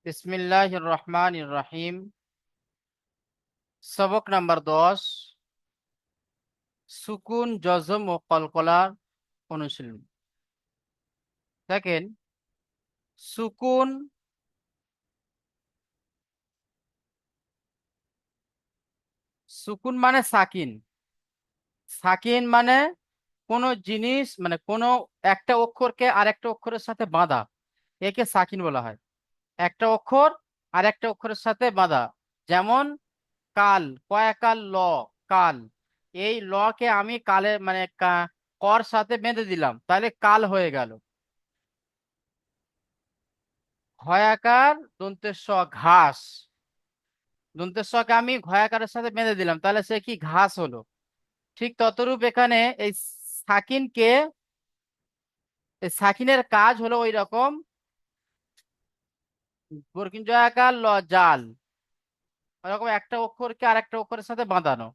বিসমিল্লাহির রহমানির রহিম। সবক নাম্বার 10, সুকুন, জজম ও কলকলার অনুশীলন। দেখেন, সুকুন সুকুন মানে সাকিন। সাকিন মানে কোনো জিনিস, মানে কোনো একটা অক্ষরকে আরেকটা অক্ষরের সাথে বাঁধা, একে সাকিন বলা হয়। একটা অক্ষর আর একটা অক্ষরের সাথে বাঁধা। যেমন কাল, কয়াকাল ল, কাল। এই ল কে আমি কালে মানে কর সাথে বেঁধে দিলাম, তাহলে কাল হয়ে গেল। ঘয়াকার দন্তেস ঘাস, দন্তেসকে আমি ঘয়াকারের সাথে বেঁধে দিলাম, তাহলে সে কি ঘাস হলো। ঠিক ততরূপ এখানে এই সাকিনকে, এই সাকিনের কাজ হলো ওই রকম, বর্গিন জয়াকার ল জাল, ওরকম একটা অক্ষরকে আরেকটা অক্ষরের সাথে বাঁধানো।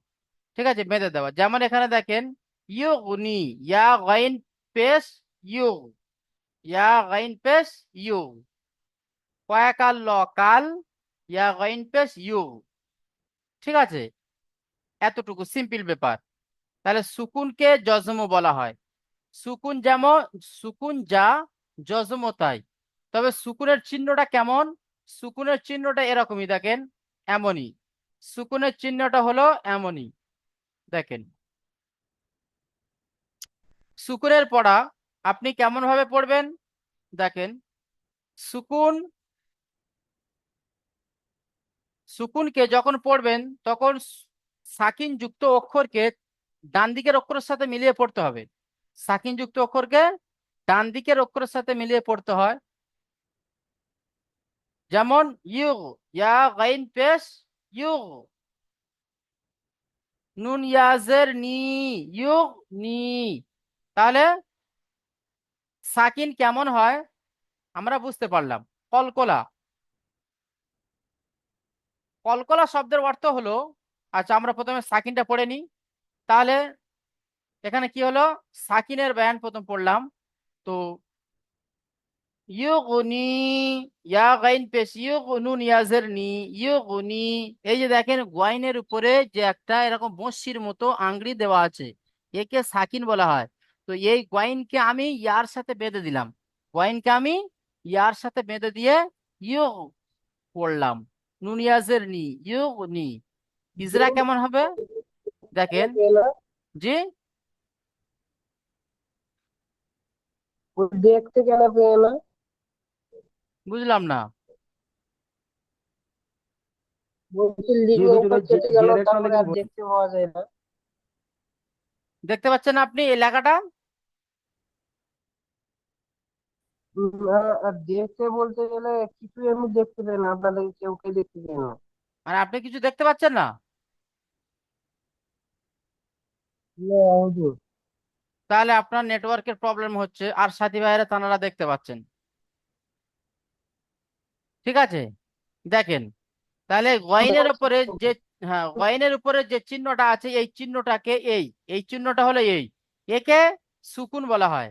ঠিক আছে, বেঁধে দেওয়া। যেমন এখানে দেখেন, ইউগনি, ইয়া গাইন পেশ ইউ, ইয়া গাইন পেশ ইউ, কয়াকার ল কাল, ইয়া গাইন পেশ ইউ। ঠিক আছে, এতটুকু সিম্পল ব্যাপার। তাহলে সুকুনকে জজম বলা হয়। সুকুন যেমন, সুকুন যা, জজম তাই। তবে সুকুনের চিহ্নটা কেমন? সুকুনের চিহ্নটা এরকমই, দেখেন, এমনই। সুকুনের চিহ্নটা হলো এমনই, দেখেন। সুকুনের পড়া আপনি কেমন ভাবে পড়বেন, দেখেন। সুকুন, সুকুনকে যখন পড়বেন তখন সাকিন যুক্ত অক্ষরকে ডান দিকের অক্ষরের সাথে মিলিয়ে পড়তে হবে। সাকিন যুক্ত অক্ষরকে ডান দিকের অক্ষরের সাথে মিলিয়ে পড়তে হয়। যেমন ইউ, ইয়া গাইন পেশ ইউ, নুন ইয়াজের নি, ইউ নি। তাহলে সাকিন কেমন হয় আমরা বুঝতে পারলাম। কলকলা, কলকলা শব্দের অর্থ হলো, আচ্ছা আমরা প্রথমে সাকিনটা পড়ে নিই। তাহলে এখানে কি হলো, সাকিনের বায়ান প্রথম পড়লাম। তো ইউগুনি, ইয়া গাইন পেশ ইউগুনুন ইয়াজের নি, ইউগুনি। এই যে দেখেন, গোয়াইনের উপরে যে একটা এরকম বঁড়শির মতো আংড়ি দেওয়া আছে, একে সাকিন বলা হয়। তো এই গোয়াইনকে আমি ইয়ার সাথে বেঁধে দিলাম, গোয়াইনকে আমি ইয়ার সাথে বেঁধে দিয়ে ইউ পড়লাম, নুন ইয়াজের নি, ইউগুনি। ইজরা কেমন হবে, দেখেন। জি, দেখতে কেন পেয়ে না? বুঝলাম না। বলছি জি লিগমেন্টটা হুজুর, কেটে গেল, জিয়ারের তারপরে লেগে আর দেখতে পাওয়া যায় না। দেখতে পাচ্ছেন আপনি এই লেখাটা? আর দেখতে বলতে গেলে কিছু আমি দেখতে পাই না, আপনাদের কেউ কে দেখতে পাই না। মানে আপনি কিছু দেখতে পাচ্ছেন না? না, হুজুর। তাহলে আপনার নেটওয়ার্কের প্রবলেম হচ্ছে, আর সাথী ভাইয়েরা তানারা দেখতে পাচ্ছেন। ঠিক আছে, দেখেন। তাহলে গয়নের উপরে যে, হ্যাঁ, গয়নের উপরে যে চিহ্নটা আছে, এই চিহ্নটাকে এই চিহ্নটা হলো এই, একে সুকুন বলা হয়।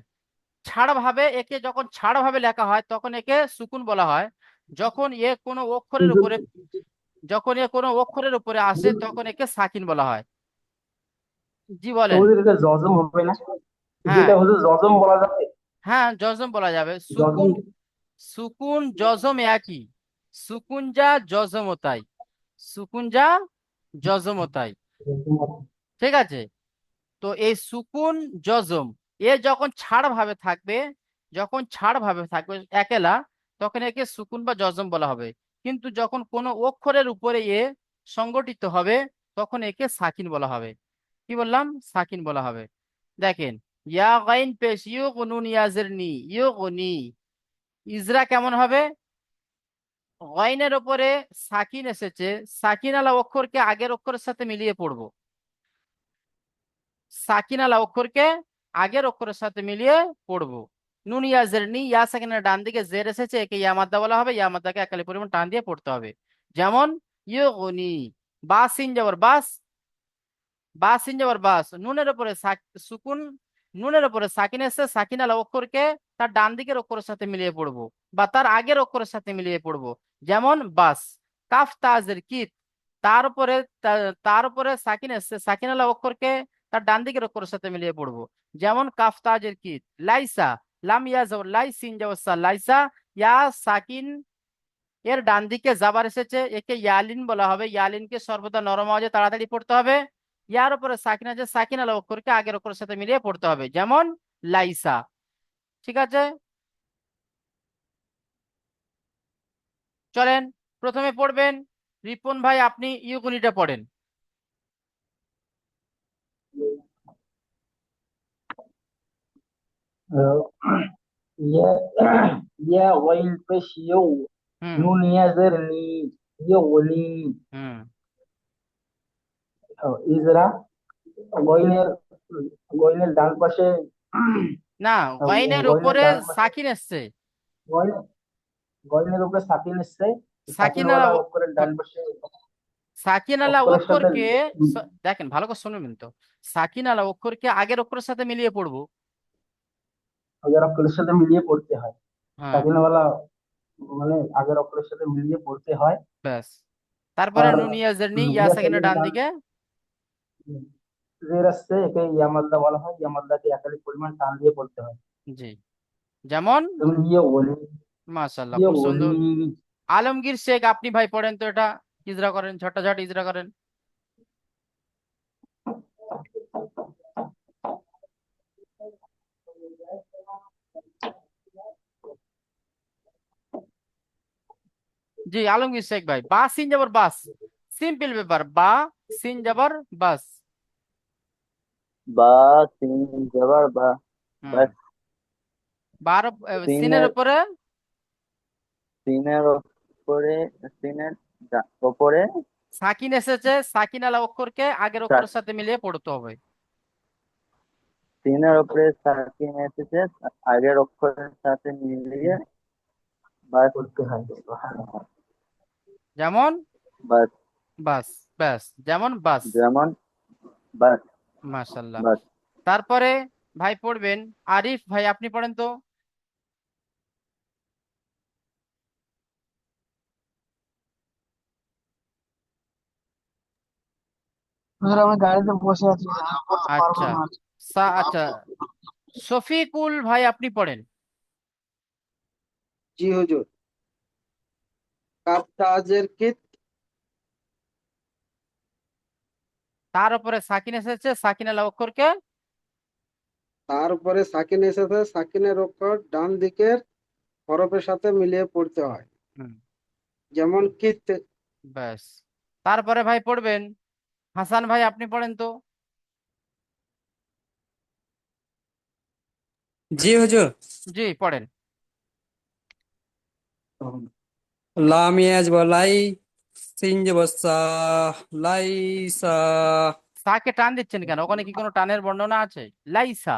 ছাড় ভাবে, একে যখন ছাড় ভাবে লেখা হয় তখন একে সুকুন বলা হয়। যখন এ কোনো অক্ষরের হুজুর, উপরে, যখন এ কোনো অক্ষরের উপরে আসে তখন একে সাকিন বলা হয়। জি তো বলেন। হুজুর, এটা জজম হবে না? হ্যাঁ, যেটা হুজুর জজম বলা যাবে? হ্যাঁ, জজম বলা যাবে। জজম। সুকুন, সুকুন জজম একই। সুকুন যা জজম তাই, সুকুন যা জজম তাই। ঠিক আছে, তো এই সুকুন জজম, এ যখন ছাড় ভাবে থাকবে, যখন ছাড় ভাবে থাকবে একেলা, তখন একে সুকুন বা জজম বলা হবে। কিন্তু যখন কোনো অক্ষরের উপরে এ সংগঠিত হবে তখন একে সাকিন বলা হবে। কি বললাম, সাকিন বলা হবে। দেখেন, ইয়া গাইন পেশ ইউ নুন ইয়াজের নি, ইউ নি। ইজরা কেমন হবে, গয়নের উপরে সাকিন এসেছে, সাকিন আলা অক্ষরকে আগের অক্ষরের সাথে মিলিয়ে পড়বো। সাকিন আলা অক্ষরকে আগের অক্ষরের সাথে মিলিয়ে পড়বো। নুন ইয়াজের নি, ইয়া সাকিনের ডান দিকে জের এসেছে, একে ইয়া মাদ্দা বলা হবে। ইয়া মাদ্দাকে একালি পরিমাণ টান দিয়ে পড়তে হবে। যেমন ইউগুনি, বাসিন যাবার বাস, বাসিন যাবার বাস। নুনের উপরে সুকুন, নুনের উপরে সাকিন এসে সাকিন আলা অক্ষরকে তার ডান দিকের অক্ষরের সাথে মিলিয়ে পড়বো বা তার আগের অক্ষরের সাথে মিলিয়ে পড়বো। যেমন বাস। কাফ তাজের কিত, তার উপরে তার উপরে সাকিন এসছে, সাকিন আলা অক্ষরকে তার ডান দিকের অক্ষরের সাথে মিলিয়ে পড়বো। যেমন কাফ তাজের কিত। লাইসা, লাম ইয়া জবর লাই, সিন জবর সা, লাইসা। ইয়া সাকিন এর ডান দিকে জাবার এসেছে, একে ইয়ালিন বলা হবে। ইয়ালিনকে সর্বদা নরম আওয়াজে তাড়াতাড়ি পড়তে হবে। ইয়ার উপরে সাকিন আছে, সাকিন আলা অক্ষরকে আগের অক্ষরের সাথে মিলিয়ে পড়তে হবে, যেমন লাইসা। ঠিক আছে, চলেন প্রথমে পড়বেন। রিপন ভাই আপনি ইউগুনিটা পড়েন। يا يا ويل فش يو হুম نون يزرني يغني হুম ইজরা গইনের গইনের ডান পাশে না, গাইনের গইনের উপরে ডান পাশে সাকিন এসছে। গইন গইনের উপরে সাকিন এসছে, সাকিন আলা সাকিনওয়ালা অক্ষরের ডান পাশে সাকিন আলা অক্ষরের সাথে অক্ষরকে দেখেন ভালো করে শুনবেন তো। সাকিন আলা অক্ষরকে আগের অক্ষরের সাথে মিলিয়ে পড়বো। আগের অক্ষরের সাথে মিলিয়ে পড়তে হয়। হ্যাঁ, সাকিনওয়ালা মানে আগের অক্ষরের সাথে মিলিয়ে পড়তে হয়। ব্যাস। তারপরে আর নুন ইয়াজের নি, ইয়া ইয়া সাকিনের সাকিনের ডান ডান দিকে। জের আসছে, একে ইয়ামাদ্দা বলা হয়। ইয়ামাদ্দাকে একাধিক পরিমাণ টান দিয়ে পড়তে হয়। জি, যেমন যেমন ইয়ে ওলি, মাশাআল্লাহ, ইয়ে খুব ওলি। সুন্দর। আলমগীর শেখ আপনি ভাই পড়েন তো এটা, ইজরা করেন, ঝটাঝট ইজরা করেন। জি আলমগীর শেখ ভাই, বা সিন যাবার বাস, সিম্পল ব্যাপার, বা সিন যাবার বাস। বা সিন জবর বা, হুম, বাস। বার সিনের সিনের উপরে সিনের উপরে, সিনের উপরে সাকিন এসেছে, সাকিন আলা অক্ষরকে আগের অক্ষরের সাথে মিলিয়ে পড়তে হবে। সিনের উপরে সাকিন এসেছে, আগের অক্ষরের সাথে মিলিয়ে বাস। পড়তে হয়। যেমন বাস, বাস, ব্যাস, যেমন বাস। যেমন বাস, মাশাল্লাহ। বাস। তারপরে ভাই পড়বেন আরিফ ভাই, আপনি পড়েন তো। হুজুর আমি গাড়িতে বসে আছি, পড়তে পারবো আচ্ছা, না। আচ্ছা, শফিকুল ভাই আপনি পড়েন। জি হুজুর। কাফ তাজের কিত, তার উপরে সাকিন এসেছে, সাকিন আলা অক্ষরকে। তার উপরে সাকিন এসেছে, সাকিনের অক্ষর ডান দিকের হরফের সাথে মিলিয়ে পড়তে হয়, হুম, যেমন কিত। ব্যাস। তারপরে ভাই পড়বেন হাসান ভাই, আপনি পড়েন তো। জি হুজুর। জি পড়েন। লাম ইয়াজ বলাই, সিন যে বসা, লাইসা। সাকে টান দিচ্ছেন কেন? ওখানে কি কোনো টানের বর্ণনা আছে? লাইসা।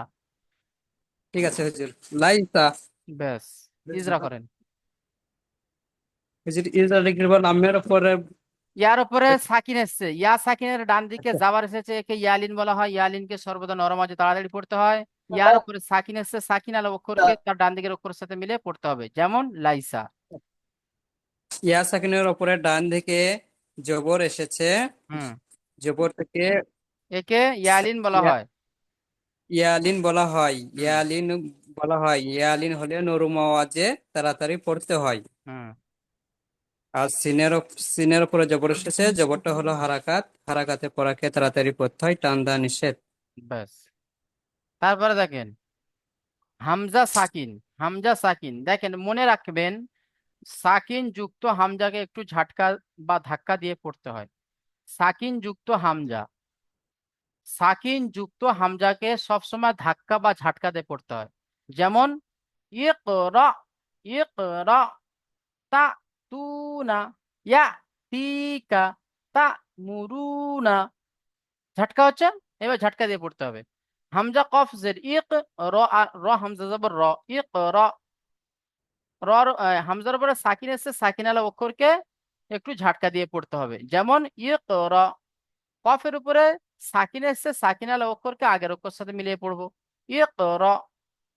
ঠিক আছে হুজুর, লাইসা। ব্যাস, ইজরা করেন। হুজুর ইজরা লিখব লামের উপরে। ইয়ার উপরে সাকিন এসছে, ইয়া সাকিনের ডান দিকে জাবার এসেছে, একে ইয়ালিন বলা হয়। ইয়ালিনকে সর্বদা নরম আওয়াজে তাড়াতাড়ি পড়তে হয়। ইয়ার উপরে সাকিন এসছে, সাকিন আলা অক্ষরকে তার ডান দিকের অক্ষরের সাথে মিলে পড়তে হবে, যেমন লাইসা। ইয়া সাকিনের উপরে ডান দিকে জবর এসেছে, হুম, জবর থেকে একে ইয়ালিন বলা হয়। ইয়ালিন বলা হয়। হুম ইয়ালিন বলা হয়। ইয়ালিন হলে নরম আওয়াজে তাড়াতাড়ি পড়তে হয়। হুম, আর সিনের উপরে জবর এসেছে, জবরটা হলো হারাকাত। হারাকাতে পড়াকে তাড়াতাড়ি পড়তে হয়, টান দেওয়া নিষেধ। ব্যাস। তারপরে দেখেন হামজা সাকিন। হামজা সাকিন দেখেন, মনে রাখবেন সাকিন যুক্ত হামজাকে একটু ঝাটকা বা ধাক্কা দিয়ে পড়তে হয়। সাকিন যুক্ত হামজা, সাকিন যুক্ত হামজাকে সবসময় ধাক্কা বা ঝাটকা দিয়ে পড়তে হয়, যেমন ইকরা, ইকরা, তা তুনা, ইয়া তিকা, তা মুরুনা। ঝটকা হচ্ছে, এবার ঝটকা দিয়ে পড়তে হবে। হামজা কফ জের ইক, র র হামজা জবর র, ইক র, র হামজার উপরে সাকিন এসে, সাকিন আলা অক্ষরকে একটু ঝাটকা দিয়ে পড়তে হবে, যেমন ইক র। কফের উপরে সাকিন এসে, সাকিন আলা অক্ষরকে আগের অক্ষর সাথে মিলিয়ে পড়বো, ইক র,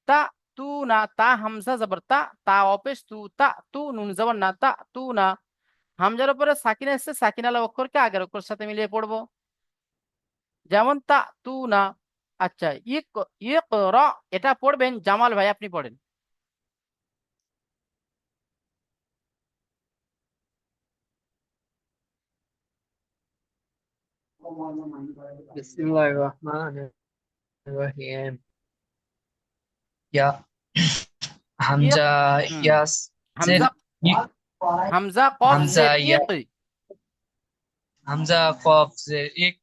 তা তু না, তা হামজা জবর তা, তা অপেশ তু, তা তু, নুন জবর না, তা তু না। হামজার উপরে সাকিন এসছে, সাকিন আলা অক্ষরকে আগের অক্ষরের সাথে মিলিয়ে পড়বো, যেমন তা তু না। আচ্ছা, ইকরা, এটা পড়বেন জামাল ভাই, আপনি পড়েন। বিসমিল্লাহির রহমানির রহিম। ইয়া ইক, হামজা হুম, ইয়াস জের হামজা, ইক হামজা কফ হামজা জের ইয়া ইক। হামজা কফ জের ইক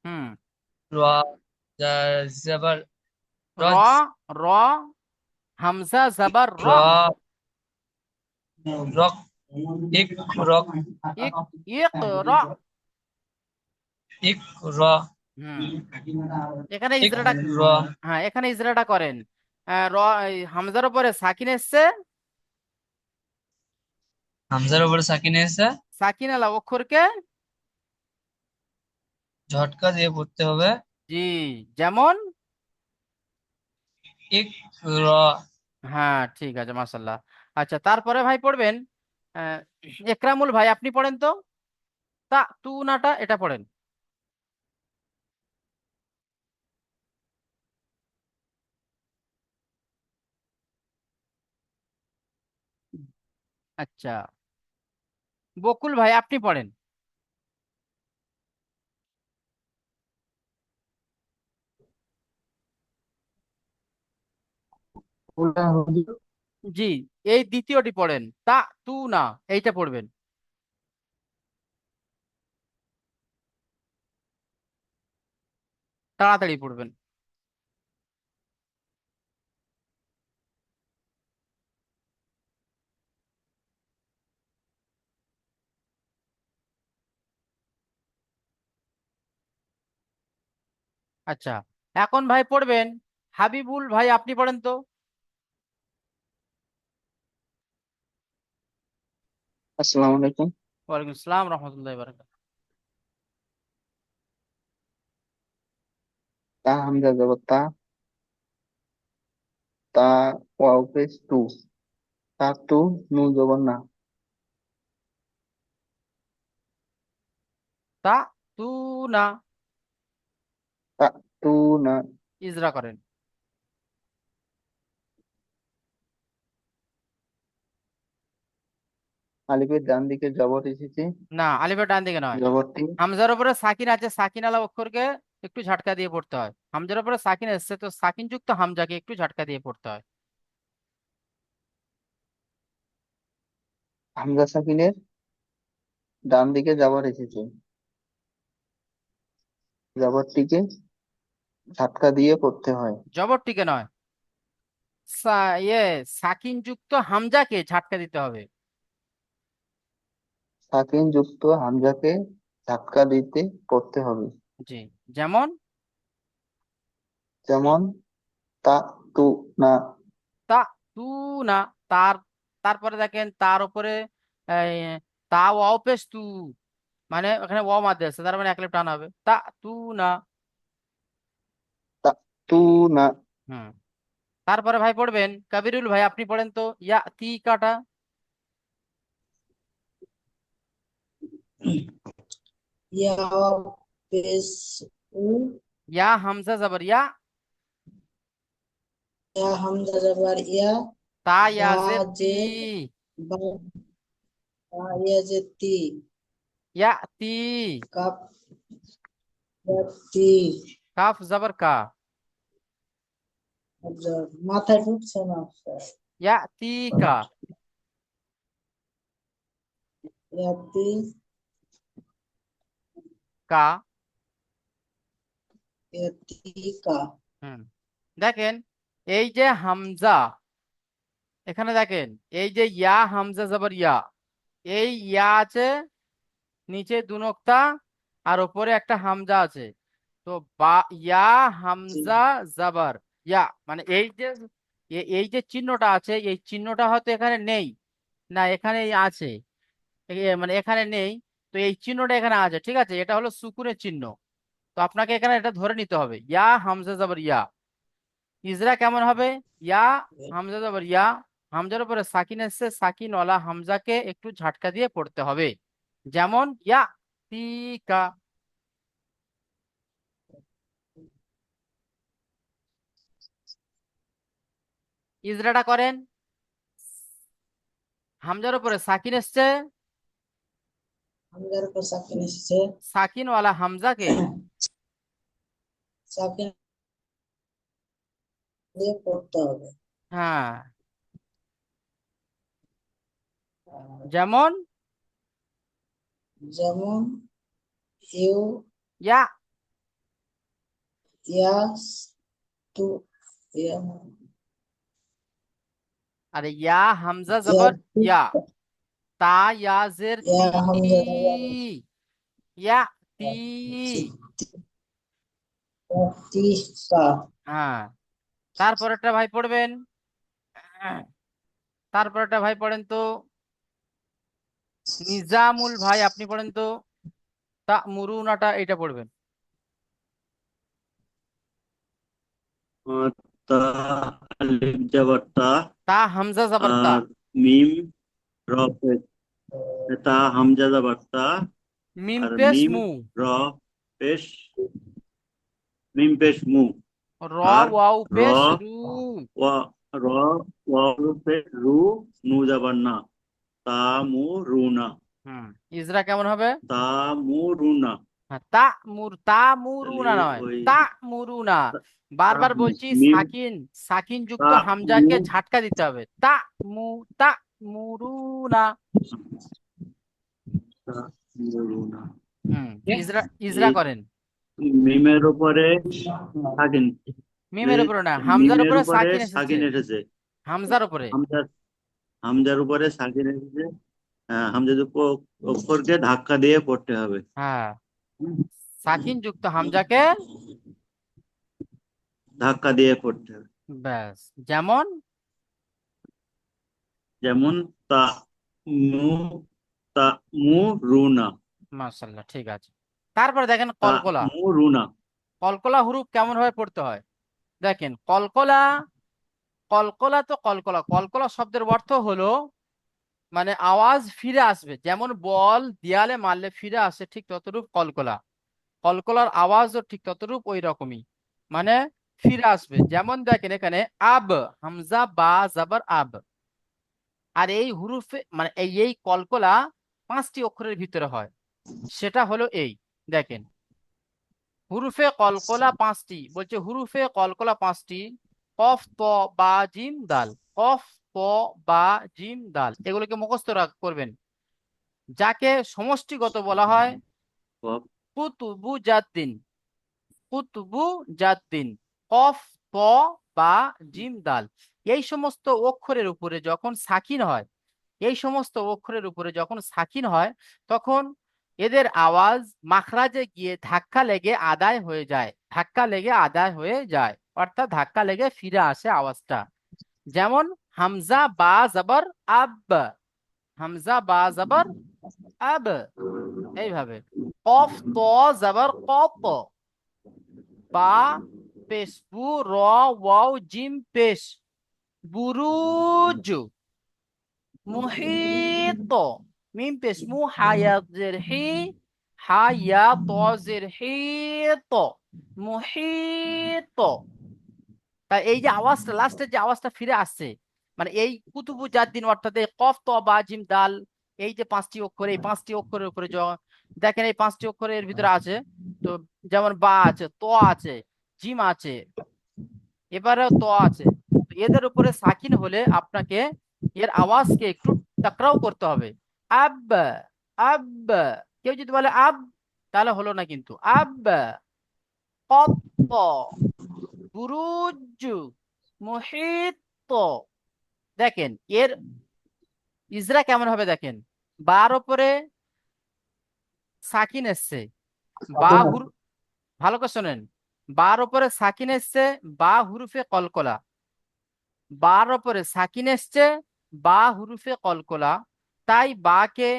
হুম, র জবর র, রজ র, হামজা জবর র, র রক ইক রক ইক, ইকরা। ইক র হুম, এখানে ইক ইজরাটা, র হ্যাঁ এখানে ইজরাটা করেন। র, এই হামজার উপরে সাকিন এসছে, হামজার উপরে সাকিন এসে সাকিন আলা অক্ষরকে, ঝটকা দিয়ে পড়তে হবে। জি, যেমন, ইক র হ্যাঁ ঠিক আছে, মাশাল্লাহ। আচ্ছা, তারপরে ভাই পড়বেন আহ, একরামুল ভাই, আপনি পড়েন তো, তা তু নাটা এটা পড়েন। আচ্ছা, বকুল ভাই আপনি পড়েন। কোনটা হুজুর? জি, এই দ্বিতীয়টি পড়েন, তা তু না, এইটা পড়বেন, তাড়াতাড়ি পড়বেন। আচ্ছা, এখন ভাই পড়বেন হাবিবুল ভাই, আপনি পড়েন তো। আসসালামু আলাইকুম। ওয়ালাইকুম আসসালাম রহমতুল্লাহ বারাকাতুহু। তা হামজা জবর তা, তা ওয়াও পেশ তু, তা তু, নুন জবর না, তা তু না, তা তু না। ইজরা করেন। আলিফের ডান দিকে জবর এসেছে, না, আলিফের ডান দিকে নয়, জবরটি হামজার উপরে সাকিন আছে, সাকিন আলা অক্ষরকে একটু ঝটকা দিয়ে পড়তে হয়। হামজার উপরে সাকিন এসছে, তো সাকিন যুক্ত হামজাকে একটু ঝটকা দিয়ে পড়তে হয়। হামজা সাকিনের ডান দিকে জবর এসেছে, জবরটিকে ধাক্কা দিয়ে পড়তে হয়। জবরটিকে নয়, ইয়ে সাকিন যুক্ত হামজাকে ঝটকা দিতে হবে। সাকিন যুক্ত হামজাকে ধাক্কা দিতে পড়তে হবে। জি, যেমন, যেমন তা তু না, তা তু না, তার, তারপরে দেখেন তার উপরে এই, তা ওয়াও পেশ তু, মানে ওখানে ওয়াও মাঝে আছে, তার মানে এক লেফ টান হবে, তা তু না। তা তু না। হুম, তারপরে ভাই পড়বেন কবিরুল ভাই, আপনি পড়েন তো, ইয়া তি কাটা। ইয়া পেশ উ ইয়া হামজা জবর ইয়া, ইয়া হামজা জবর ইয়া তা ইয়া বা জের তি, জের বা বা ইয়া জের তি ইয়া তি, কাপ ইয়া তি কাফ জবর কা, মাথায় ঢুকছে না স্যার। ইয়া তি কা, ইয়া তি কা। ইয়া তি কা হুম, দেখেন এই যে হামজা, এখানে দেখেন এই যে ইয়া হামজা জবর ইয়া, এই ইয়া আছে, নিচে দু নোক্তা, আর উপরে একটা হামজা আছে। তো বা, ইয়া জি হামজা জাবার ইয়া, মানে এই যে এই যে চিহ্নটা আছে, এই চিহ্নটা হয়তো এখানে নেই, না এখানে আছে, মানে এখানে নেই, তো এই চিহ্নটা এখানে আছে, ঠিক আছে, এটা হলো সুকুনের চিহ্ন। তো আপনাকে এখানে এটা ধরে নিতে হবে, ইয়া হামজা জাবার ইয়া, ইজরা কেমন হবে? ইয়া, হামজা জবর ইয়া, হামজার উপরে সাকিন এসছে, সাকিনওয়ালা হামজাকে একটু ঝাটকা দিয়ে পড়তে হবে। যেমন ইয়া তিকা। ইজরাটা করেন, হামজার উপরে সাকিন এসছে, হামজার উপর সাকিন এসেছে, সাকিনওয়ালা হামজাকে সাকিন দিয়ে পড়তে হবে। হ্যাঁ, যেমন যেমন ইউ, ইয়া, ইয়াস, তু, ইয়া, আরে ইয়া হামজা জবর ইয়া, তা ইয়াজের ইয়া তি, হামজা জবর ইয়া তি। তিকা। হ্যাঁ, তারপরেরটা ভাই পড়বেন, তারপরেরটা ভাই পড়েন তো, নিজামুল ভাই আপনি পড়েন তো, তা মুরুনাটা এটা পড়বেন। তা আলিফ জবর তা, তা হামজা জবর তা, আর মিম র পেশ, তা হামজা জবর তা, মিম আর পেশ মিম মু, র পেশ, মিম পেশ মু, র আর ওয়াও র পেশ রু। ওয়া র ওয়াও পেশ রু, নু জবর না, তা মু রুনা, হুম, ইজরা কেমন হবে? তা মু রুনা। হ্যাঁ, তা তা তাহলে মুরুনা নয়, ওই তা মুরুনা। বারবার বলছি মিম সাকিন, সাকিন যুক্ত তা মু, হামজাকে ঝাটকা দিতে হবে। তা মু, তা মুরুনা। তা মু রুনা। হুম, ইজরা ইজরা এই করেন। মিমের উপরে সাকিন, মিমের এই উপরে না, হামজার মিমের উপরে উপরে সাকিন এসেছে, সাকিন এসেছে, হামজার উপরে। হামজার হামজার উপরে সাকিন এসেছে, হামজা যুক্ত অক্ষরকে ধাক্কা দিয়ে পড়তে হবে। হ্যাঁ, সাকিন যুক্ত হামজাকে, ধাক্কা দিয়ে পড়তে হবে। ব্যাস, যেমন যেমন তা মু, তা মু রুনা, মাশাআল্লাহ, ঠিক আছে। তারপরে দেখেন তা কলকলা, মু রুনা। কলকলা হুরুফ কেমন ভাবে পড়তে হয় দেখেন। কলকলা, কলকলা তো কলকলা, কলকলা শব্দের অর্থ হলো মানে আওয়াজ ফিরে আসবে, যেমন বল দেয়ালে মারলে ফিরে আসে, ঠিক ততরূপ কলকলা, কলকলার আওয়াজও ঠিক ততরূপ ওই রকমই, মানে ফিরে আসবে। যেমন দেখেন এখানে আব, হামজা বা জাবার আব, আর এই হুরুফে মানে এই কলকলা 5টি অক্ষরের ভিতরে হয়। সেটা হলো এই, দেখেন হুরুফে কলকলা 5টি, বলছে হুরুফে কলকলা 5টি, কফ ত বা জিম দাল, কফ ত বা জিম দাল, এগুলোকে মুখস্থ করবেন। যাকে সমষ্টিগত বলা হয় কুতুবু জাদ্দিন, কুতুবু জাদ্দিন, কফ ত বা জিম দাল। এই সমস্ত অক্ষরের উপরে যখন সাকিন হয়, এই সমস্ত অক্ষরের উপরে যখন সাকিন হয়, তখন এদের আওয়াজ মাখরাজে গিয়ে ধাক্কা লেগে আদায় হয়ে যায়, ধাক্কা লেগে আদায় হয়ে যায়, অর্থাৎ ধাক্কা লেগে ফিরে আসে আওয়াজটা। যেমন হামজা বা জবর আব, হামজা বা জবর আব, এইভাবে। কফ ত জবর কত, বা পেশ বু, র ওয়াও জিম পেশ বুরুজ, মুহিত, মিম পেশ মু, হায়াতের হি, হায়াত জের হিত, মুহিত। তা এই যে আওয়াজটা লাস্টের যে আওয়াজটা ফিরে আসছে, মানে এই কুতুবু জাদ্দিন অর্থাৎ এই কফ ত বা জিম দাল, এই যে 5টি অক্ষর, এই 5টি অক্ষরের উপরে দেখেন এই 5টি অক্ষরের ভিতরে আছে, তো যেমন বা আছে, ত আছে, জিম আছে, এবারেও ত আছে। তো এদের উপরে সাকিন হলে আপনাকে এর আওয়াজকে একটু টাকরাও করতে হবে। আব, আব, কেউ যদি বলে আব তাহলে হলো না, কিন্তু আব, কত, বুরুজ, মুহিত। দেখেন এর ইজরা কেমন হবে দেখেন, বার উপরে সাকিন এসছে, বা হুর, ভালো করে শোনেন, বার উপরে সাকিন এসছে, বা হুরুফে কলকলা, বার উপরে সাকিন এসছে, বা হুরুফে কলকলা, তাই বাকে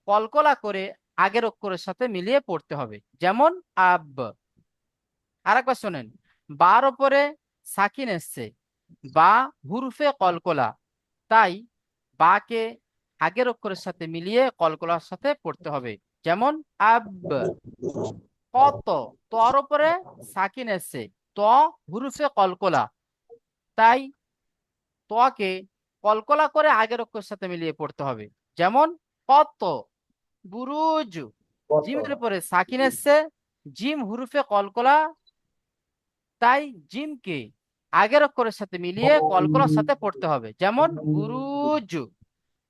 কলকলা করে আগের অক্ষরের সাথে মিলিয়ে পড়তে হবে। যেমন আব। আরেকবার শোনেন, বার উপরে সাকিন এসছে, বা হুরুফে কলকলা, তাই বাকে আগের অক্ষরের সাথে মিলিয়ে কলকলার সাথে পড়তে হবে। যেমন আব, কত, তর উপরে সাকিন এসছে, ত হুরুফে কলকলা, তাই তকে কলকলা করে আগের অক্ষরের সাথে মিলিয়ে পড়তে হবে। যেমন কত, বুরুজ, কত জিমের উপরে সাকিন এসছে, জিম হুরুফে কলকলা, তাই জিমকে আগের অক্ষরের সাথে মিলিয়ে কলকলার সাথে পড়তে হবে। যেমন বুরুজ,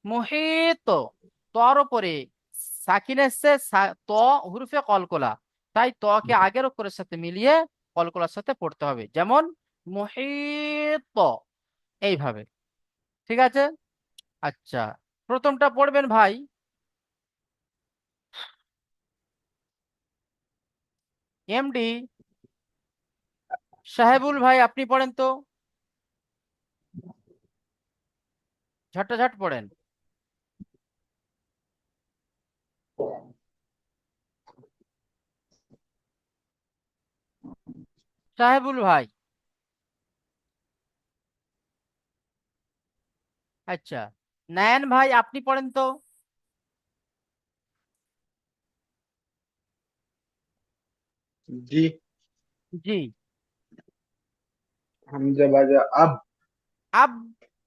মুহিত, তর উপরে সাকিন এসছে, ত হুরুফে কলকলা, তাই তকে আগের অক্ষরের সাথে মিলিয়ে কলকলার সাথে পড়তে হবে। যেমন মুহিত, এইভাবে। ঠিক আছে। আচ্ছা, প্রথমটা পড়বেন ভাই। এমডি সাহেবুল ভাই, আপনি পড়েন তো, ঝট্টাঝট পড়েন। সাহেবুল ভাই। আচ্ছা, নায়ান ভাই আপনি পড়েন তো। জি। জি। হামজা বাজা আব। আব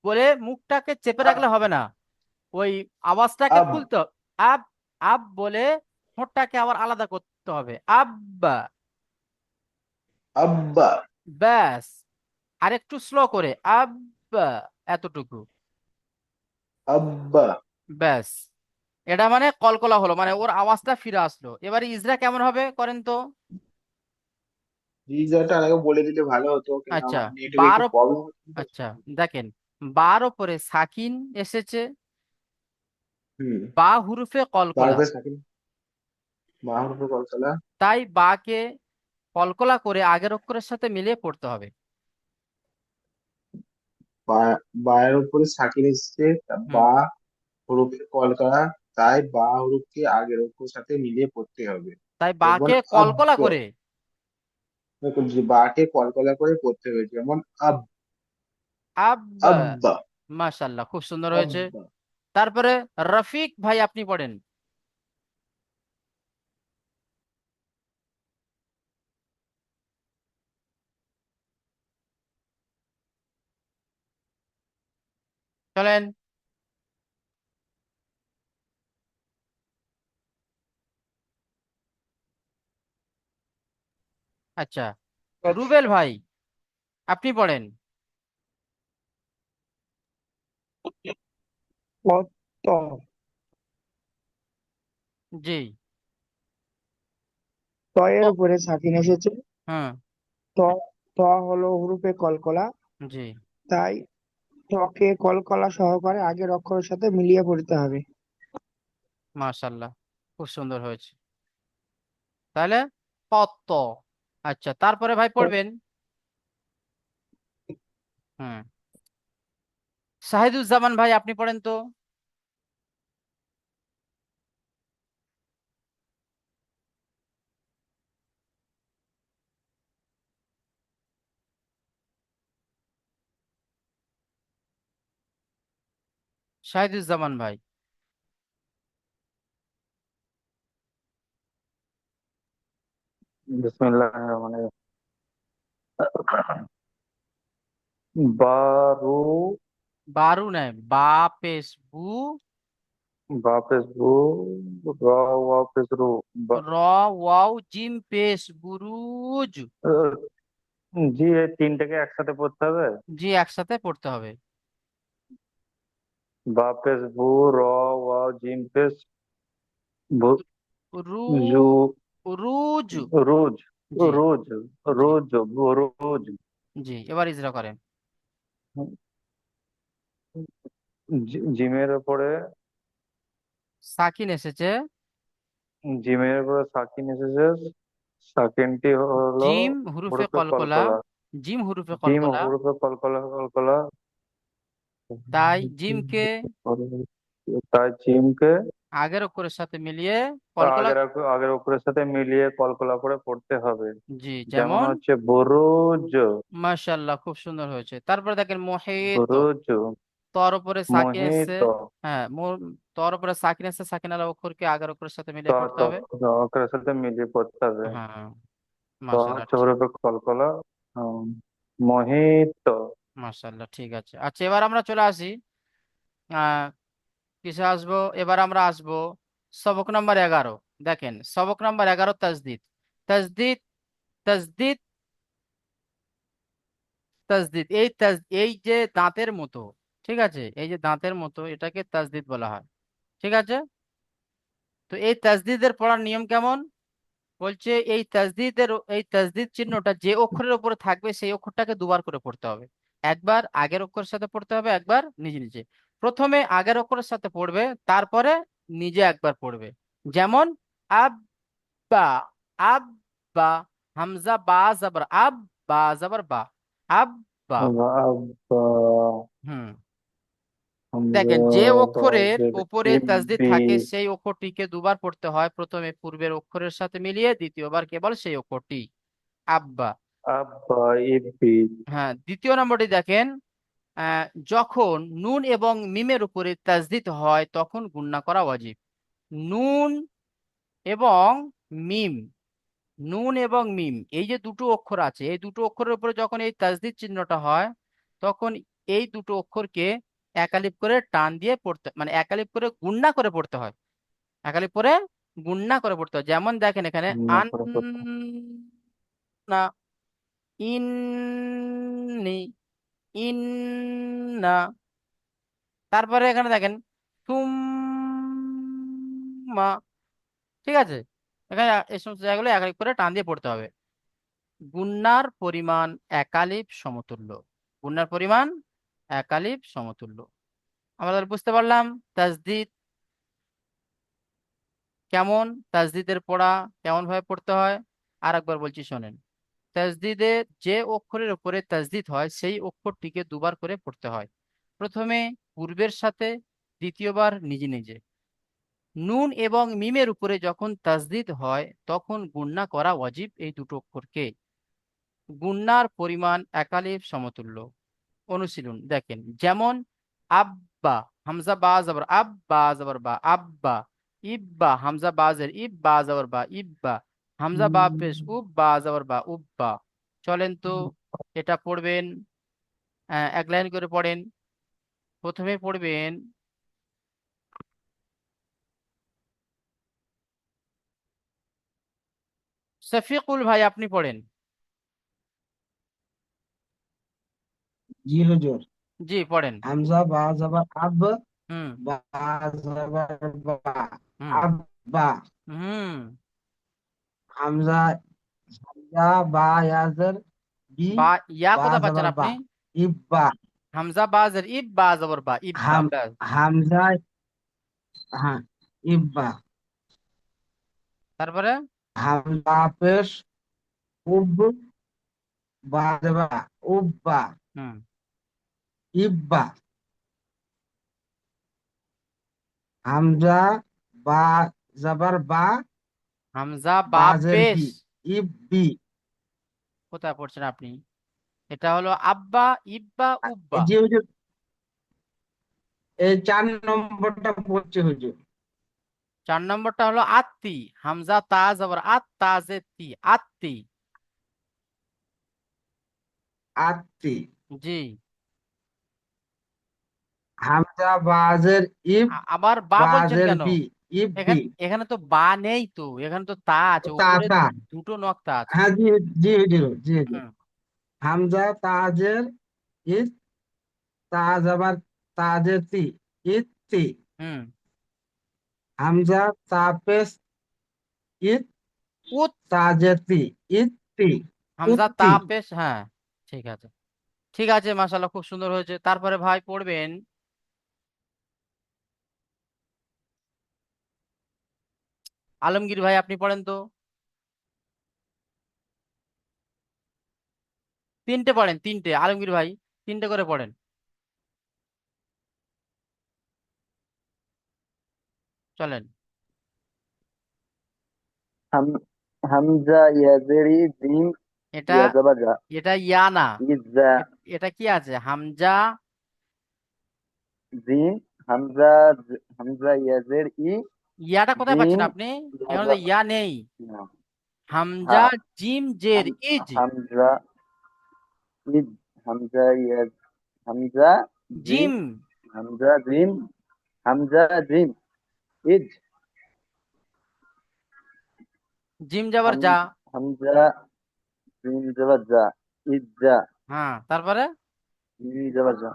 বলে মুখটাকে চেপে রাখলে হবে না, ওই আওয়াজটাকে আব। খুলতে হবে। আব, আব বলে ঠোঁটটাকে আবার আলাদা করতে হবে। আব্বা, আব্বা। ব্যাস। আরেকটু স্লো করে, আব্বা, এতটুকু, আব্বা। ব্যাস। এটা মানে কলকলা হলো, মানে ওর আওয়াজটা ফিরে আসলো। এবারে ইজরা কেমন হবে করেন তো। রিজাল্টটা আগে বলে দিলে ভালো হতো, কেন আচ্ছা, আমার নেটওয়ার্কে একটু বারো, প্রবলেম হচ্ছে তো। আচ্ছা দেখেন, বার ওপরে সাকিন এসেছে, হুম। বা হুরুফে কলকলা, বারবে সাকিন মাহরুফে কলতলা। তাই বাকে কলকলা করে আগের অক্ষরের সাথে মিলিয়ে পড়তে হবে। বায়ের উপরে সাকিন এসেছে, হুম, বা হরফে কলকলা, তাই বা হরফকে আগের অক্ষরের সাথে মিলিয়ে পড়তে হবে। তাই যেমন বাকে কলকলা আব্ব, করে, দেখুন যে বাকে কলকলা করে পড়তে হবে। যেমন আব। আব, আব্বা। মাশাল্লাহ, খুব সুন্দর হয়েছে। আব্বা। তারপরে রফিক ভাই আপনি পড়েন। চলেন। আচ্ছা, রুবেল ভাই আপনি পড়েন। কত, জি। ত এর উপরে সাকিন এসেছে, হুম। ত, ত হলো হুরুফে কলকলা, জি। তাই তকে কলকলা সহকারে আগের অক্ষরের সাথে মিলিয়ে পড়তে হবে। মাশাল্লাহ, খুব সুন্দর হয়েছে। তাহলে কত। আচ্ছা, তারপরে ভাই পড়বেন। হুম, শাহিদুজ্জামান ভাই আপনি পড়েন তো। শাহিদুজ্জামান ভাই। বিসমিল্লাহির রহমানির রহিম। বারু, বারু নয়, বা পেশ বু, বাপেস বু, র ওয়াপেস রু, র ওয়াও জিম পেশ বুরুজ। জি, এই তিনটাকে একসাথে পড়তে হবে। জি, একসাথে পড়তে হবে। বাপেস বু, র ওয়াও জিম পেস ভু, রু, জু, রুজ। রুজ, জি। রুজ, জি। রুজ, রুজ। জি, এবার ইজরা করেন। জিমের উপরে, সাকিন এসেছে, জিমের উপরে সাকিন এসেছে, সাকিনটি হলো জিম হুরুফে হরফে কলকলা, কলকলা। জিম হুরুফে জিম কলকলা, হরফে কলকলা, তাই জিমকে তাই জিমকে আগের অক্ষরের সাথে মিলিয়ে তো কলকলা। আগের অক্ষরের সাথে মিলিয়ে কলকলা করে পড়তে হবে। জি, যেমন যেমন হচ্ছে বুরুজ, মাশাআল্লাহ, খুব সুন্দর হয়েছে। তারপরে দেখেন মুহিত, বুরুজ, তর উপরে সাকিন এসছে। মোহিত। হ্যাঁ, তর উপরে সাকিন এসছে, সাকিন আলা অক্ষরকে আগের অক্ষরের সাথে তো মিলিয়ে পড়তে তো হবে। অক্ষরের সাথে মিলিয়ে পড়তে হবে। হ্যাঁ, তো মাশাআল্লাহ, হচ্ছে হরফে কলকলা। উম, মোহিত। মাশাআল্লাহ, ঠিক আছে। আচ্ছা, এবার আমরা চলে আসি আহ কিসে আসবো, এবার আমরা আসবো সবক নাম্বার 11। দেখেন, সবক নাম্বার 11 তাজদিদ। তাজদিদ, তাজদিদ, তাজদিদ, এই যে দাঁতের মতো, ঠিক আছে, এই যে দাঁতের মতো, এটাকে তাজদিদ বলা হয়। ঠিক আছে। তো এই তাজদিদের পড়ার নিয়ম কেমন? বলছে এই তাজদিদ চিহ্নটা যে অক্ষরের উপরে থাকবে সেই অক্ষরটাকে দুবার করে পড়তে হবে। একবার আগের অক্ষরের সাথে পড়তে হবে, একবার নিজে নিজে। প্রথমে আগের অক্ষরের সাথে পড়বে, তারপরে নিজে একবার পড়বে। যেমন আব্বা, আব্বা, হামজা বা জবর আব, বা জবর বা, আব্বা। আব্বা, হুম। হামজা, দেখেন, যে অক্ষরের বাজের, উপরে তাসদিদ ইব্বি, থাকে সেই অক্ষরটিকে দুবার পড়তে হয়। প্রথমে পূর্বের অক্ষরের সাথে মিলিয়ে, দ্বিতীয়বার কেবল সেই অক্ষরটি, আব্বা। আব্বা, ইব্বি। হ্যাঁ, দ্বিতীয় নম্বরটি দেখেন, আহ, যখন নুন এবং মিমের উপরে তাসদিদ হয় তখন গুণনা করা ওয়াজিব। নুন এবং মিম, নুন এবং মিম, এই যে দুটো অক্ষর আছে, এই দুটো অক্ষরের উপরে যখন এই তাসদিদ চিহ্নটা হয়, তখন এই দুটো অক্ষরকে একালিপ করে টান দিয়ে পড়তে, মানে একালিপ করে গুণনা করে পড়তে হয়। একালিপ করে গুণনা করে পড়তে হয়। যেমন দেখেন এখানে না আন, করে পড়তে। না, ইন্নি, ইন্না। তারপরে এখানে দেখেন সুম্মা। ঠিক আছে, এখানে এই সমস্ত জায়গাগুলো একালিপ করে টান দিয়ে পড়তে হবে। গুণনার পরিমাণ একালিপ সমতুল্য। গুণনার পরিমাণ একালিপ সমতুল্য। আমরা তাহলে বুঝতে পারলাম তাজদিদ কেমন, তাজদিদের পড়া কেমন ভাবে পড়তে হয়। আর একবার বলছি শোনেন। তাজদিদে যে অক্ষরের উপরে তাজদিদ হয় সেই অক্ষরটিকে দুবার করে পড়তে হয়। প্রথমে পূর্বের সাথে, দ্বিতীয়বার নিজে নিজে। নুন এবং মিমের উপরে যখন তাজদিদ হয় তখন গুণনা করা ওয়াজিব এই দুটো অক্ষরকে। গুণনার পরিমাণ একালিপ সমতুল্য। অনুশীলন দেখেন, যেমন আব্বা, হামজা বা জবর আব, বা জবর বা, আব্বা। ইব্বা, হামজা বাজের ইব, বা জবর বা, ইব্বা। হামজা বা পেশ উব, বা জবর বা, উব্বা। চলেন তো এটা পড়বেন, এক লাইন করে পড়েন। প্রথমে পড়বেন শফিকুল ভাই, আপনি পড়েন। জি হুজুর। জি, পড়েন। হামজা বা জবর আব, হুম, বা জবর বা, হুম, আব্বা। হুম। হামজা, হামজা বা ইয়াজের বি, বা, ইয়া বা কোথা পাচ্ছেন জবর বা, আপনি? ইব্বা। হামজা বাজের ইব, বা জবর বা, ইব্বা, হাম ব্যাস। হামজা, হ্যাঁ, ইব্বা। তারপরে হামজা পেশ উব, বা জবর উব্বা, হুম, ইব্বা। হামজা বা জবর বা, হামজা বা বাজের পেশ। বি, ইব্বি। কোথায় পড়ছেন আপনি? এটা হলো আব্বা, ইব্বা, উব্বা। জি হুজুর, এই 4 নম্বরটা পড়ছে হুজুর। 4 নম্বরটা হলো আত্তি। হামজা তা জবর আত, তাজে তি, আত্তি। আত্তি। জি। হামজা বাজের ইব, আবার বা বলছেন বাজের কেন? বি, ইব্বি। এখানে এখানে তো বা নেই, তো এখানে তো তা আছে, তা উপরে তা, দুটো নক্তা আছে। হ্যাঁ জি, জি হুজুর, জি হুজুর। হুম, হামজা তাজের ইত, তাজ আবার তাজের তি, ইত্তি। হুম। হামজা তাপেস ইত, উত, তাজের তি, ইত্তি, হামজা তা উত্তি। পেশ, হ্যাঁ, ঠিক আছে। ঠিক আছে, মাশাআল্লাহ, খুব সুন্দর হয়েছে। তারপরে ভাই পড়বেন আলমগীর ভাই, আপনি পড়েন তো। 3টে পড়েন, 3টে আলমগীর ভাই, 3টে করে পড়েন। চলেন। হাম হামজা ইয়াজেরি জিম এটা ইয়াজাবাজা এটা ইয়া না, ইজা এটা কি আছে? হামজা। জিম হামজা হামজা ইয়াজের ইয়াটা কোথায় জিম পাচ্ছেন আপনি? এখানে তো ইয়া নেই। না, হামজা হ্যাঁ জিম জের ইজ। হামজা ইজ হামজা ইয়াজ হামজা জিম জিম। হামজা জিম হামজা জিম ইজ জিম যাবার হাম যা। হামজা জিম জাবাজা ইজা হ্যাঁ, তারপরে জিম জাবাজা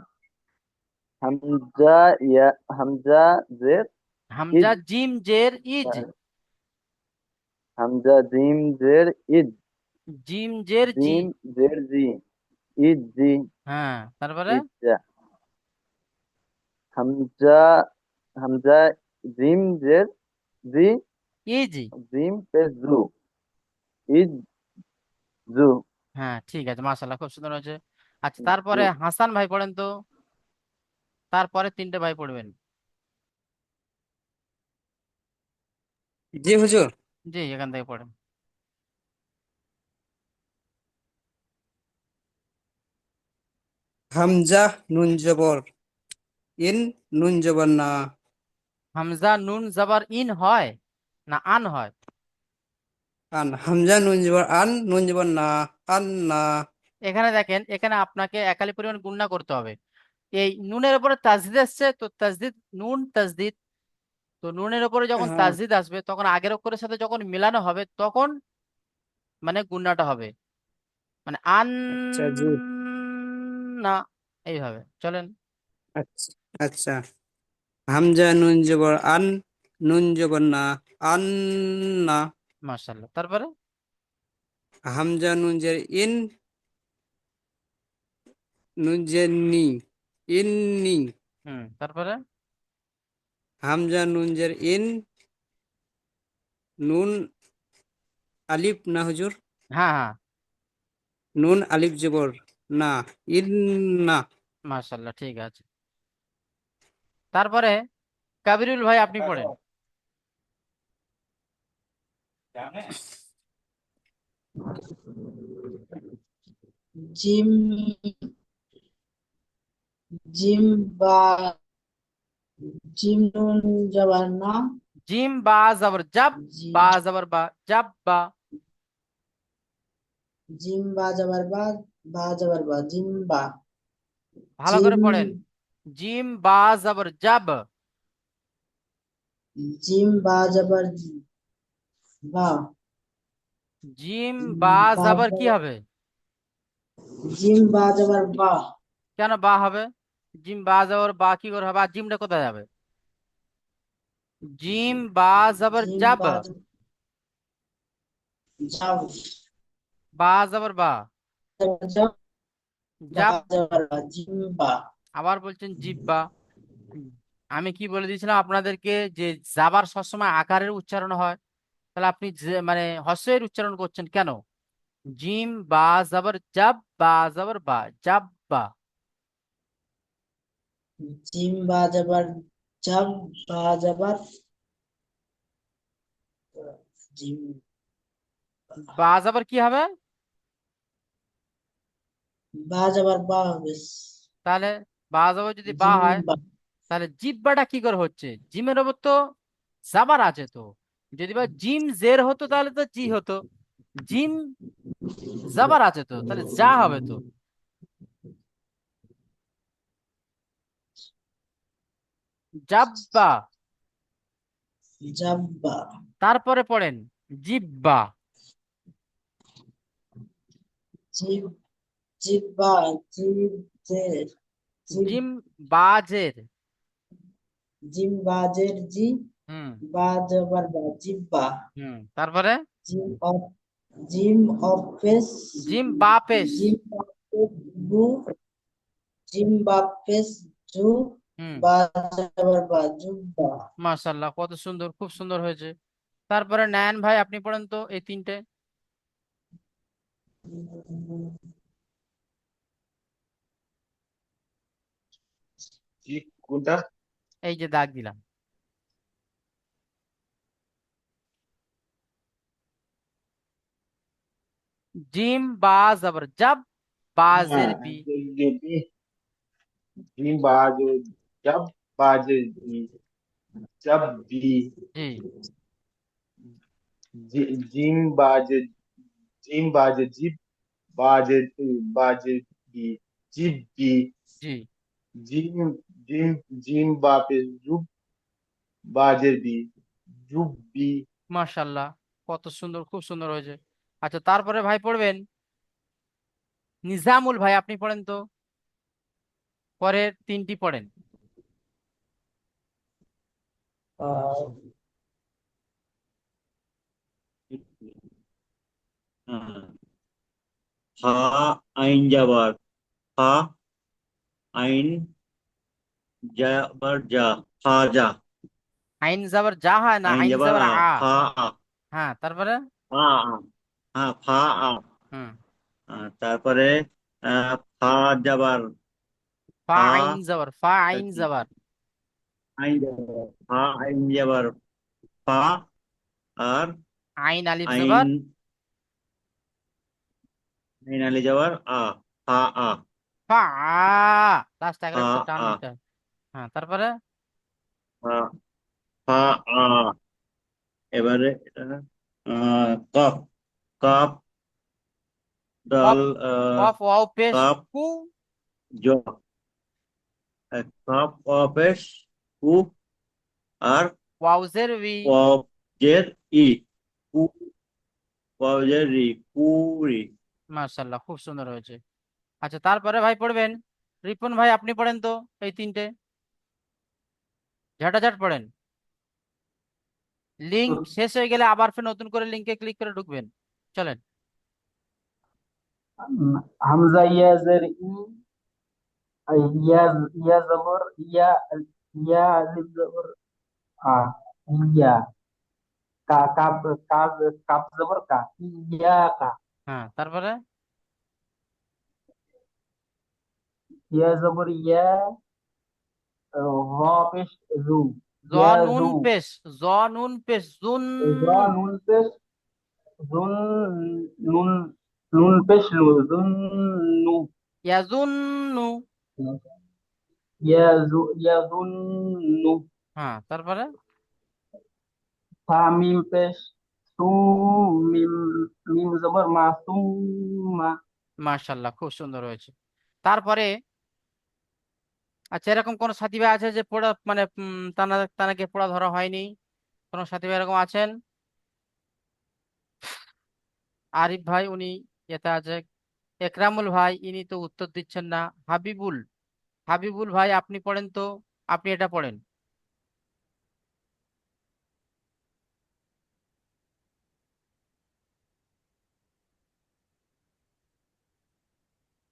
হামজা ইয়া হামজা জের ইজ হামজা জিম জের ইজ। হামজা জিম জের ইজ জিম জের জি। জিম জের জি ইজ জি হ্যাঁ, তারপরে ইজা হামজা হামজা জিম জের জি ইজ। জিম পেশ জু ইজ জু হ্যাঁ, ঠিক আছে, মাশাআল্লাহ, খুব সুন্দর হয়েছে। আচ্ছা, তারপরে হাসান ভাই পড়েন তো। তারপরে তিনটে ভাই পড়বেন। জি হুজুর। জি, এখান থেকে পড়েন। হামজা নুন জবর ইন, নুন জবর না। হামজা নুন জবর ইন হয় না আন হয়? আন হামজা নুন জবর আন, নুন জবর না, আন না। এখানে দেখেন, এখানে আপনাকে একালি পরিমাণ গুণনা করতে হবে। এই নুনের উপরে তাসদিদ আসছে, তো তাসদিদ নুন তাসদিদ। তো নুনের উপরে যখন হ্যাঁ। তাসদিদ আসবে, তখন আগের অক্ষরের সাথে যখন মিলানো হবে, তখন মানে গুণনাটা হবে, মানে আন আচ্ছা জি। না, এইভাবে চলেন। আচ্ছা আচ্ছা। হামজা নুন জবর আন, নুন জবর না, আন না। মাশাআল্লাহ, তারপরে হামজা নুন জের ইন, নুন জের নি, ইন্নি। তারপরে হামজা নুন জের ইন, নুন আলিফ না হুজুর, হ্যাঁ হ্যাঁ, নুন আলিফ জবর না, ইন না। মাশাআল্লাহ, ঠিক আছে। তারপরে কাবিরুল ভাই আপনি পড়েন। জিম জিম বা জিম নুন জবর না জিম বা জবর জাব, জিম বা জবর বা, জাব বা। জিম বা জবর বা জবর বা জিম বা ভালো করে জিম পড়েন। জিম বা জবর জাব। জিম বা জবর বা জিম বা বা জবর কি জবর হবে? জিম বা জবর বা কেন বা হবে? জিম বা জবর বা কি করে হবে? আর জিমটা কোথায় যাবে? জিম বা জবর জিম জাব, বা জাব বা জবর বা, জাব বা জাব। জবর বা জিম বা আবার বলছেন জিব্বা। আমি কি বলে দিয়েছিলাম আপনাদেরকে, যে জাবার সবসময় আকারের উচ্চারণ হয়। তাহলে আপনি মানে হর্ষের উচ্চারণ করছেন কেন? জিম বা জবর জাব, বা জবর বা, জাব্বা। জিম বা জবর জাব বা জবর জিম বা জবর কি হবে? বা জবর বা হবে তাহলে বা জবর যদি বা জিম হয়, বা তাহলে জিব্বাটা কি করে হচ্ছে? জিমের ওপর তো জাবার আছে তো। যদি বা জিম জের হতো, তাহলে তো জি হতো। জিম জাবার আছে তো, তাহলে যা হবে তো, জাব্বা। জাব্বা তারপরে পড়েন জিব্বা। জিব জিব্বা জিব জে জিব জিম বাজের। জিম বাজের জি হুম বা জবর বা জিব্বা তারপরে জিম অফ জিম অফেস জিম বাপেশ। জিম অফেস বু জিম বাপেস জু হুম বা জবর বা জুব্বা মাশাআল্লাহ, কত সুন্দর, খুব সুন্দর হয়েছে। তারপরে নায়ান ভাই আপনি পড়েন তো এই তিনটে। কি কোনটা? এই যে দাগ দিলাম। জিম বা জবর জব, বা জের হ্যাঁ, বি। जिम बाज जब बाज जी, जब भी জি जिम बाज जिम बाज जिब बाज बाज भी जिब भी জি जिम जिम जिम बापे जुब बाजेर भी जुब भी। মাশাল্লাহ, কত সুন্দর, খুব সুন্দর হয়েছে। আচ্ছা তারপরে ভাই পড়বেন নিজামুল ভাই, আপনি পড়েন তো, পরের তিনটি পড়েন। हाँ, फा आइन जाबर फा आइन जाबर जा फाजा আইন জবর যা হয় না आइन আইন जाबर জবর आ আ? फा आ হ্যাঁ তারপরে। फा आ हाँ फा आ হুম। তারপরে ফা যাবার ফা ফা আইন জবর, ফা আইন কি জবর। আইন যাবার ফা আইন যাবার ফা আর আইন আলিফ আইন জবর আইন আলি যাবার আ ফা আ ফা আ, লাস্ট ফা একটু টান আ নিতে হয়। হ্যাঁ তারপরে। ফা ফা আ এবারে এটা কফ কফ কফ, ডাল কফ ওয়াও পেশ কফ কু, জ কফ অপেশ কু আর ওয়াও জের উই। ওয়াজের ই কু ওয়াজের রি কুরি। মাশাল্লাহ, খুব সুন্দর হয়েছে। আচ্ছা তারপরে ভাই পড়বেন রিপন ভাই, আপনি পড়েন তো এই তিনটে, ঝাটাঝাট পড়েন। লিঙ্ক শেষ হয়ে গেলে আবার ফের নতুন করে লিঙ্কে ক্লিক করে ঢুকবেন। চলেন। হামজা ইয়া জের ই, ইয়া ইয়া জবর ইয়া, ইয়া আলিফ জবর আ, ইয়া, কা কাপ কাপ কাপ জবর কা, ইয়া কা, হ্যাঁ তারপরে। ইয়া জবর ইয়া, র পেশ জু, জ ইয়া নুন জু, পেশ, জ নুন পেশ জুন। র নুন পেশ জুন, নুন নুন পেশ নু, জুন নু, ইয়াজুন্নু। ইয়া জুন নু, হ্যাঁ তারপরে। ফা মিম পেশ সু, মিম মিম জবর মা, সুমা। মাশাল্লাহ, খুব সুন্দর হয়েছে। তারপরে আচ্ছা, এরকম কোন সাথী ভাই আছে যে পড়া মানে তানাকে পড়া ধরা হয়নি? কোন সাথী ভাই এরকম আছেন? আরিফ ভাই উনি এটা আছে, একরামুল ভাই ইনি তো উত্তর দিচ্ছেন না। হাবিবুল, হাবিবুল ভাই আপনি পড়েন তো, আপনি এটা পড়েন।